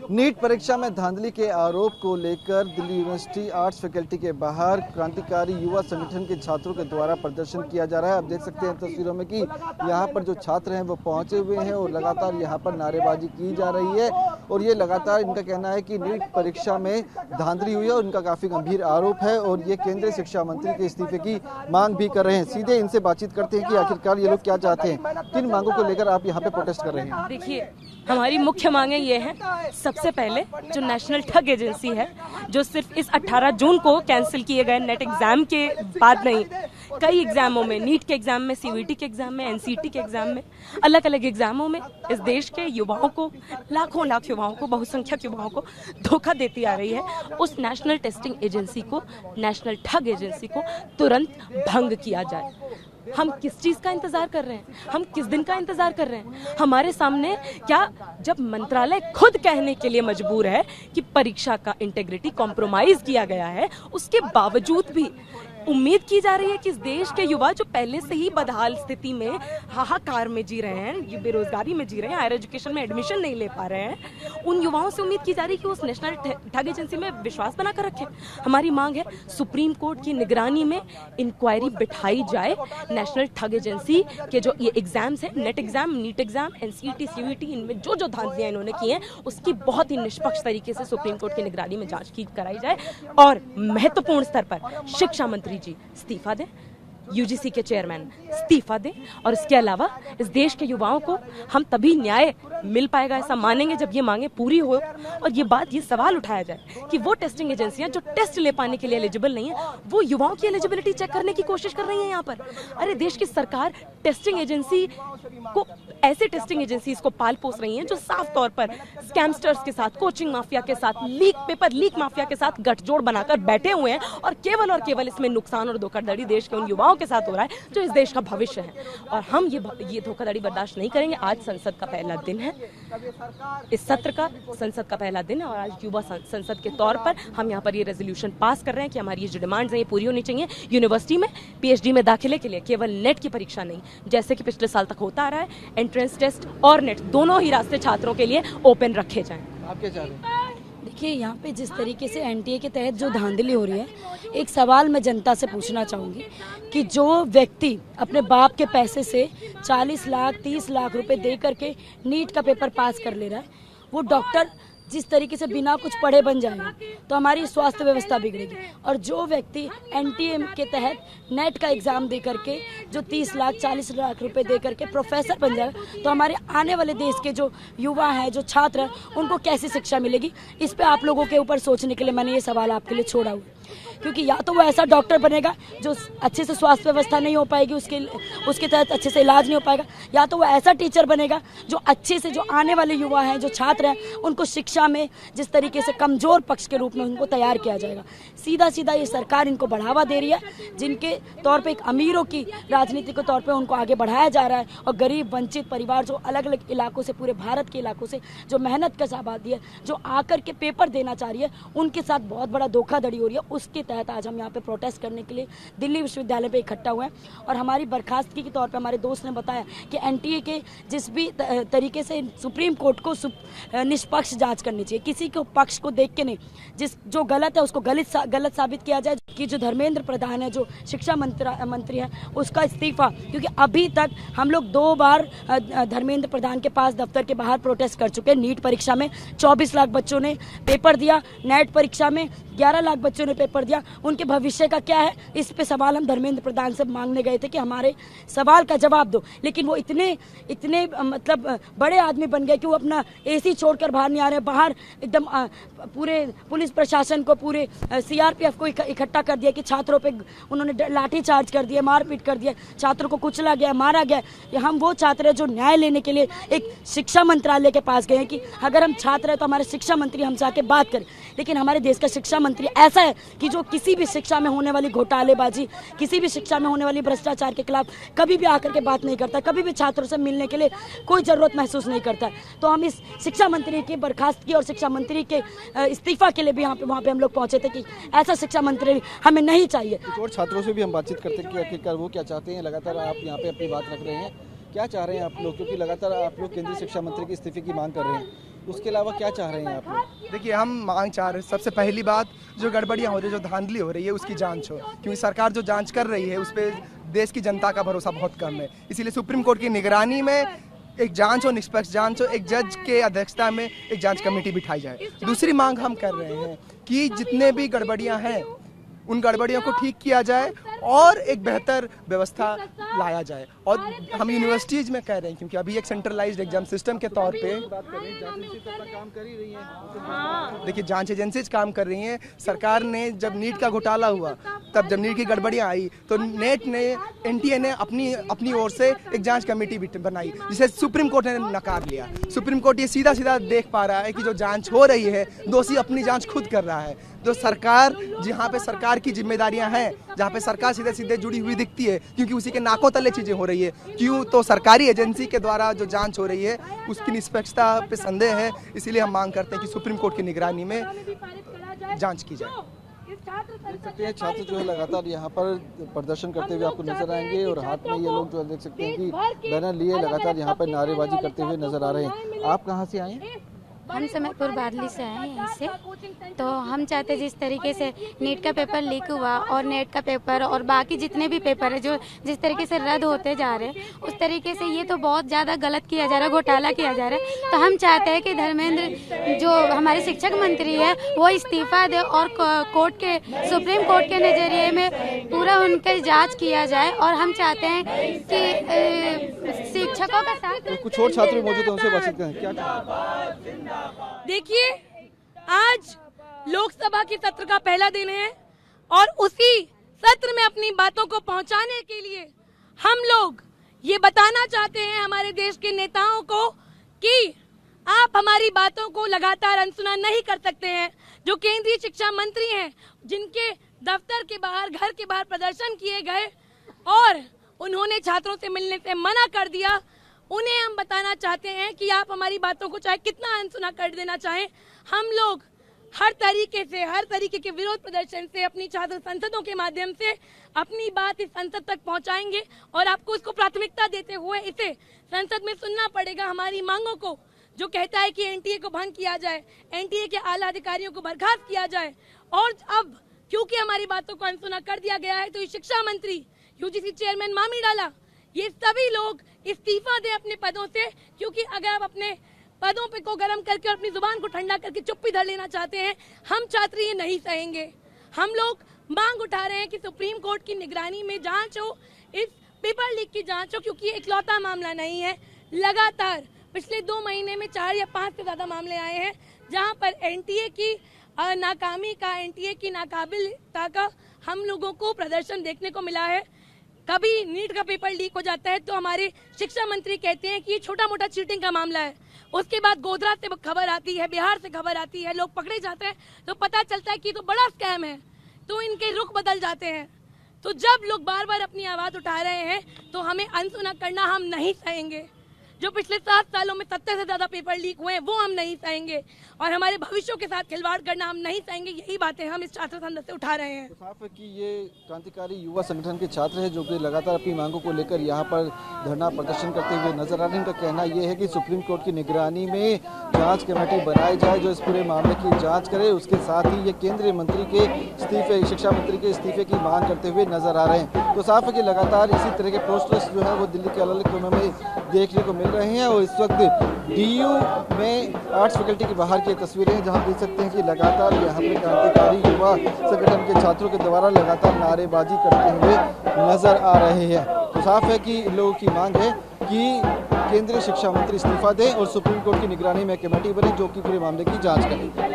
NEET परीक्षा में धांधली के आरोप को लेकर दिल्ली यूनिवर्सिटी आर्ट्स फैकल्टी के बाहर क्रांतिकारी युवा संगठन के छात्रों के द्वारा प्रदर्शन किया जा रहा है। आप देख सकते हैं तस्वीरों में कि यहाँ पर जो छात्र हैं वो पहुंचे हुए हैं और लगातार यहाँ पर नारेबाजी की जा रही है और ये लगातार इनका कहना है कि नीट परीक्षा में धांधली हुई है और इनका काफी गंभीर आरोप है और ये केंद्रीय शिक्षा मंत्री के इस्तीफे की मांग भी कर रहे हैं। सीधे इनसे बातचीत करते हैं कि आखिरकार ये लोग क्या चाहते हैं, किन मांगों को लेकर आप यहाँ पे प्रोटेस्ट कर रहे हैं। देखिए, हमारी मुख्य मांगे ये हैं, सबसे पहले जो नेशनल ठग एजेंसी है, जो सिर्फ इस 18 जून को कैंसिल किए गए नेट एग्जाम के बाद नहीं, कई एग्जामों में, नीट के एग्जाम में, सीवीटी के एग्जाम में, एनसीटी के एग्जाम में, अलग अलग एग्जामों में इस देश के युवाओं को, लाखों लाख युवाओं को, बहुसंख्यक युवाओं को धोखा देती आ रही है। उस नेशनल टेस्टिंग एजेंसी को, नेशनल ठग एजेंसी को तुरंत भंग किया जाए। हम किस चीज का इंतजार कर रहे हैं? हम किस दिन का इंतजार कर रहे हैं? हमारे सामने क्या, जब मंत्रालय खुद कहने के लिए मजबूर है कि परीक्षा का इंटेग्रिटी कॉम्प्रोमाइज किया गया है, उसके बावजूद भी उम्मीद की जा रही है कि इस देश के युवा जो पहले से ही बदहाल स्थिति में, हाहाकार में जी रहे हैं, बेरोजगारी में जी रहे हैं, हायर एजुकेशन में एडमिशन नहीं ले पा रहे हैं, उन युवाओं से उम्मीद की जा रही है कि उस नेशनल ठग एजेंसी में विश्वास बनाकर रखें। हमारी मांग है सुप्रीम कोर्ट की निगरानी में इंक्वायरी बिठाई जाए। नेशनल ठग एजेंसी के जो ये एग्जाम्स हैं, NET exam, NEET exam, NCET, CVT, इनमें जो जो धांधलियां इन्होंने की हैं, उसकी बहुत ही निष्पक्ष तरीके से सुप्रीम कोर्ट की निगरानी में जांच कराई जाए और महत्वपूर्ण स्तर पर शिक्षा मंत्री जी इस्तीफा दें, यूजीसी के चेयरमैन इस्तीफा दें और इसके अलावा इस देश के युवाओं को हम तभी न्याय मिल पाएगा ऐसा मानेंगे जब ये मांगे पूरी हो और ये सवाल उठाया जाए कि वो टेस्टिंग एजेंसियां जो टेस्ट ले पाने के लिए एलिजिबल नहीं है, वो युवाओं की एलिजिबिलिटी चेक करने की कोशिश कर रही है यहाँ पर। अरे, देश की सरकार टेस्टिंग एजेंसी को, ऐसे टेस्टिंग एजेंसीज को पाल पोस रही हैं जो साफ तौर पर स्कैमस्टर्स के साथ, कोचिंग माफिया के साथ, पेपर लीक माफिया के साथ गठजोड़ बनाकर बैठे हुए हैं और केवल इसमें नुकसान और धोखाधड़ी देश के उन युवाओं के साथ हो रहा है जो इस देश का भविष्य है और हम ये धोखाधड़ी बर्दाश्त नहीं करेंगे। आज संसद का पहला दिन है, इस सत्र का संसद का पहला दिन है और आज युवा संसद के तौर पर हम यहाँ पर ये रेजोल्यूशन पास कर रहे हैं कि हमारी ये जो डिमांड्स हैं ये पूरी होनी चाहिए। यूनिवर्सिटी में पीएचडी में दाखिले के लिए केवल नेट की परीक्षा नहीं, जैसे कि पिछले साल तक होता आ रहा है, एंट्रेंस टेस्ट और नेट दोनों ही रास्ते छात्रों के लिए ओपन रखे जाएं। आप क्या चाह रहे हैं? देखिए, यहाँ पे जिस तरीके से एनटीए के तहत जो धांधली हो रही है, एक सवाल मैं जनता से पूछना चाहूँगी कि जो व्यक्ति अपने बाप के पैसे से 40 लाख 30 लाख रुपए दे करके नीट का पेपर पास कर ले रहा है, वो डॉक्टर जिस तरीके से बिना कुछ पढ़े बन जाएगा तो हमारी स्वास्थ्य व्यवस्था बिगड़ेगी। और जो व्यक्ति एनटीए के तहत नेट का एग्जाम दे करके जो 30 लाख 40 लाख रुपए दे करके प्रोफेसर बन जाएगा तो हमारे आने वाले देश के जो युवा हैं, जो छात्र हैं, उनको कैसी शिक्षा मिलेगी? इस पे आप लोगों के ऊपर सोचने के लिए मैंने ये सवाल आपके लिए छोड़ा हुआ, क्योंकि या तो वो ऐसा डॉक्टर बनेगा जो अच्छे से स्वास्थ्य व्यवस्था नहीं हो पाएगी, उसके तहत अच्छे से इलाज नहीं हो पाएगा, या तो वो ऐसा टीचर बनेगा जो अच्छे से, जो आने वाले युवा हैं, जो छात्र हैं, उनको शिक्षा में जिस तरीके से कमजोर पक्ष के रूप में उनको तैयार किया जाएगा। सीधा सीधा ये सरकार इनको बढ़ावा दे रही है, जिनके तौर पे एक अमीरों की राजनीति के तौर पे उनको आगे बढ़ाया जा रहा है और गरीब वंचित परिवार जो अलग अलग इलाकों से, पूरे भारत के इलाकों से जो मेहनत का आबादी है, जो आकर के पेपर देना चाह रही है, उनके साथ बहुत बड़ा धोखाधड़ी हो रही है। उसके तहत आज हम यहाँ पे प्रोटेस्ट करने के लिए दिल्ली विश्वविद्यालय पे इकट्ठा हुए हैं और हमारी बर्खास्तगी के तौर पे हमारे दोस्त ने बताया कि एनटीए के जिस भी तरीके से सुप्रीम कोर्ट को निष्पक्ष जांच करनी चाहिए, किसी के पक्ष को देख के नहीं, जो गलत है उसको गलत साबित किया जाए। कि जो धर्मेंद्र प्रधान है, जो शिक्षा मंत्री है, उसका इस्तीफा, क्योंकि अभी तक हम लोग 2 बार धर्मेंद्र प्रधान के पास दफ्तर के बाहर प्रोटेस्ट कर चुके हैं। नीट परीक्षा में 24 लाख बच्चों ने पेपर दिया, नेट परीक्षा में 11 लाख बच्चों ने पेपर दिया, उनके भविष्य का क्या है? इस पे सवाल हम धर्मेंद्र प्रधान से मांगने गए थे कि हमारे सवाल का जवाब दो, लेकिन वो इतने मतलब बड़े आदमी बन गए कि वो अपना एसी छोड़कर बाहर नहीं आ रहे। बाहर एकदम पूरे पुलिस प्रशासन को, पूरे सीआरपीएफ को इकट्ठा कर दिया कि छात्रों पे उन्होंने लाठी चार्ज कर दिया, मारपीट कर दिया, छात्रों को कुचला गया, मारा गया। हम वो छात्र हैं जो न्याय लेने के लिए एक शिक्षा मंत्रालय के पास गए हैं कि अगर हम छात्र हैं तो हमारे शिक्षा मंत्री हमसे आके बात करें, लेकिन हमारे देश का शिक्षा मंत्री ऐसा है कि जो किसी भी शिक्षा में होने वाली घोटालेबाजी, किसी भी शिक्षा में होने वाली भ्रष्टाचार के खिलाफ कभी भी आकर के बात नहीं करता, कभी भी छात्रों से मिलने के लिए कोई जरूरत महसूस नहीं करता। तो हम इस शिक्षा मंत्री की बर्खास्तगी और शिक्षा मंत्री के इस्तीफा के लिए भी वहाँ पे हम लोग पहुंचे थे कि ऐसा शिक्षा मंत्री हमें नहीं चाहिए। और छात्रों से भी हम बातचीत करते हैं कि आखिरकार वो क्या चाहते हैं। लगातार आप यहाँ पे अपनी बात रख रहे हैं, क्या चाह रहे हैं आप लोग, क्योंकि लगातार आप लोग केंद्रीय शिक्षा मंत्री के इस्तीफे की मांग कर रहे हैं। उसके अलावा क्या चाह रहे हैं आप लोग? देखिए, हम मांग चाह रहे हैं, सबसे पहली बात जो गड़बड़ियाँ हो रही है, जो धांधली हो रही है, उसकी जांच हो, क्योंकि सरकार जो जांच कर रही है उस पर देश की जनता का भरोसा बहुत कम है। इसीलिए सुप्रीम कोर्ट की निगरानी में एक जांच हो, निष्पक्ष जांच हो, एक जज के अध्यक्षता में एक जांच कमेटी बिठाई जाए। दूसरी मांग हम कर रहे हैं कि जितने भी गड़बड़ियां हैं उन गड़बड़ियों को ठीक किया जाए और एक बेहतर व्यवस्था लाया जाए। और हम यूनिवर्सिटीज़ में कह रहे हैं, क्योंकि अभी एक सेंट्रलाइज्ड एग्जाम सिस्टम के तौर पे देखिए जांच एजेंसीज काम कर रही हैं। सरकार ने जब नीट का घोटाला हुआ, तब जब नीट की गड़बड़ियां आई तो एनटीए ने अपनी ओर से एक जांच कमेटी बनाई, जिसे सुप्रीम कोर्ट ने नकार लिया। सुप्रीम कोर्ट ये सीधा सीधा देख पा रहा है कि जो जांच हो रही है, दोषी अपनी जांच खुद कर रहा है। जो सरकार, जहाँ पे सरकार की जिम्मेदारियां हैं, जहाँ पे सरकार सीधे सीधे जुड़ी हुई दिखती है, क्योंकि उसी के नाकों तले चीजें हो रही है, क्यों तो सरकारी एजेंसी के द्वारा जो जांच हो रही है उसकी निष्पक्षता पे संदेह है। इसीलिए हम मांग करते हैं कि सुप्रीम कोर्ट की निगरानी में जांच की जाए। देख सकते हैं छात्र जो है लगातार यहाँ पर प्रदर्शन करते हुए आपको नजर आएंगे और हाथ में ये लोग जो है देख सकते हैं कि बैनर लिए लगातार यहाँ पर नारेबाजी करते हुए नजर आ रहे हैं। आप कहाँ से आए हैं? हम समयपुर बादली से आए हैं यहीं से। तो हम चाहते हैं जिस तरीके से नीट का पेपर लीक हुआ और नेट का पेपर और बाकी जितने भी पेपर है जो जिस तरीके से रद्द होते जा रहे हैं, उस तरीके से ये तो बहुत ज़्यादा गलत किया जा रहा है, घोटाला किया जा रहा है। तो हम चाहते हैं कि धर्मेंद्र जो हमारे शिक्षक मंत्री है वो इस्तीफा दे और सुप्रीम कोर्ट के नज़रिए में पूरा उनका जाँच किया जाए। और हम चाहते हैं कि शिक्षकों का साथ तो कुछ और छात्र मौजूद हैं, उनसे बातचीत करें। क्या देखिए, आज लोकसभा के सत्र का पहला दिन है और उसी सत्र में अपनी बातों को पहुंचाने के लिए हम लोग ये बताना चाहते हैं हमारे देश के नेताओं को कि आप हमारी बातों को लगातार अनसुना नहीं कर सकते हैं। जो केंद्रीय शिक्षा मंत्री हैं, जिनके दफ्तर के बाहर, घर के बाहर प्रदर्शन किए गए और उन्होंने छात्रों से मिलने से मना कर दिया, उन्हें हम बताना चाहते हैं कि आप हमारी बातों को चाहे कितना अनसुना कर देना चाहें, हम लोग हर तरीके के विरोध प्रदर्शन से, अपनी छात्र संसदों के माध्यम से अपनी बात इस संसद तक पहुंचाएंगे और आपको इसको प्राथमिकता देते हुए इसे संसद में सुनना पड़ेगा। हमारी मांगों को, जो कहता है कि एनटीए को भंग किया जाए, एनटीए के आला अधिकारियों को बर्खास्त किया जाए। और अब क्योंकि हमारी बातों को अनसुना कर दिया गया है, तो ये शिक्षा मंत्री, यूजीसी चेयरमैन मामी डाला, ये सभी लोग इस्तीफा दें अपने पदों से। क्योंकि अगर आप अपने पदों पे को गर्म करके और अपनी जुबान को ठंडा करके चुप्पी धर लेना चाहते हैं, हम छात्र ये नहीं सहेंगे। हम लोग मांग उठा रहे हैं कि सुप्रीम कोर्ट की निगरानी में जांच हो, इस पेपर लीक की जांच हो, क्योंकि एक लौता मामला नहीं है। लगातार पिछले 2 महीने में 4 या 5 से ज्यादा मामले आए हैं जहां पर एनटीए की नाकामी का, एनटीए की नाकाबिलता का हम लोगों को प्रदर्शन देखने को मिला है। कभी नीट का पेपर लीक हो जाता है तो हमारे शिक्षा मंत्री कहते हैं कि ये छोटा मोटा चीटिंग का मामला है। उसके बाद गोधरा से खबर आती है, बिहार से खबर आती है, लोग पकड़े जाते हैं तो पता चलता है कि तो बड़ा स्कैम है, तो इनके रुख बदल जाते हैं। तो जब लोग बार बार अपनी आवाज उठा रहे हैं तो हमें अनसुना करना हम नहीं सहेंगे। जो पिछले 7 सालों में 70 से ज्यादा पेपर लीक हुए हैं वो हम नहीं सहेंगे और हमारे भविष्य के साथ खिलवाड़ करना हम नहीं सहेंगे। यही बातें हम इस छात्र संसद से उठा रहे हैं। तो साफ है कि ये क्रांतिकारी युवा संगठन के छात्र हैं जो कि लगातार अपनी मांगों को लेकर यहाँ पर धरना प्रदर्शन करते हुए नजर आ रहे हैं। उनका कहना ये है कि सुप्रीम कोर्ट की निगरानी में जांच कमेटी बनाई जाए जो इस पूरे मामले की जांच करे। उसके साथ ही ये केंद्रीय मंत्री के इस्तीफे, शिक्षा मंत्री के इस्तीफे की मांग करते हुए नजर आ रहे हैं। तो साफ है कि लगातार इसी तरह के पोस्टर्स जो है वो दिल्ली के अलग अलग कोनों में देखने को मिल रहे हैं। और इस वक्त डीयू में आर्ट्स फैकल्टी के बाहर की तस्वीरें जहां देख सकते हैं कि लगातार यहाँ पे क्रांतिकारी युवा संगठन के छात्रों के द्वारा लगातार नारेबाजी करते हुए नजर आ रहे हैं। तो साफ है कि इन लोगों की मांग है कि केंद्रीय शिक्षा मंत्री इस्तीफा दें और सुप्रीम कोर्ट की निगरानी में कमेटी बने जो कि पूरे मामले की जांच करे।